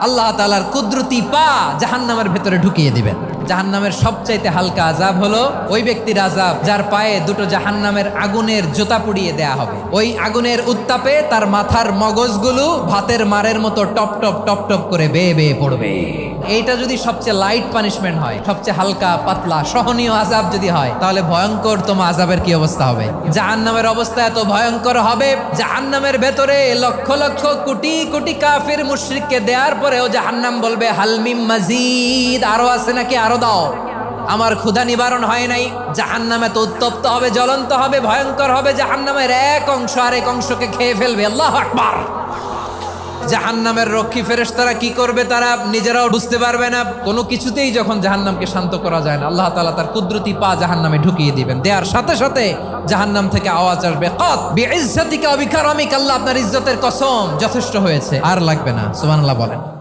আল্লাহ তাআলার কুদরতি পা জাহান্নামের ভেতরে ঢুকিয়ে দিবেন। জাহান্নামের সবচাইতে হালকা আযাব হলো ওই ব্যক্তির আযাব যার পায়ে দুটো জাহান্নামের আগুনের জুতা পুড়িয়ে দেয়া হবে। ওই আগুনের উত্তাপে তার মাথার মগজগুলো ভাতের মারের মতো টপ টপ টপ টপ করে বেয়ে বেয়ে পড়বে। এইটা যদি সবচেয়ে লাইট পানিশমেন্ট হয়, সবচেয়ে হালকা পাতলা সহনীয় আযাব যদি হয়, তাহলে ভয়ঙ্করতম আযাবের কি অবস্থা হবে? জাহান্নামের অবস্থা এত ভয়ঙ্কর হবে, জাহান্নামের ভেতরে লক্ষ লক্ষ কোটি কোটি কাফির মুশরিককে দেওয়ার পরেও জাহান্নাম বলবে হালমিম মাজিদ, আরো আছে নাকি, আরো দাও, আমার ক্ষুধা নিবারণ হয় নাই। জাহান্নামে তো উত্তপ্ত হবে, জ্বলন্ত হবে, ভয়ঙ্কর হবে। জাহান্নামের এক অংশ আরেক অংশকে খেয়ে ফেলবে। আল্লাহু আকবার। জাহান্নামের রক্ষী ফেরেশতারা কি করবে তারা নিজেরাও বুঝতে পারবে না। কোনো কিছুতেই যখন জাহান্নামকে শান্ত করা যায় না, আল্লাহ তাআলা তার কুদরতি পা জাহান্নামে ঢুকিয়ে দিবেন। দেওয়ার সাথে সাথে জাহান্নাম থেকে আওয়াজ আসবে, কাত বিইজ্জাতিকা ওয়া বিকারামিকা, আল্লাহ আপনার ইজ্জতের কসম, যথেষ্ট হয়েছে, আর লাগবে না। সুবহানাল্লাহ বলেন।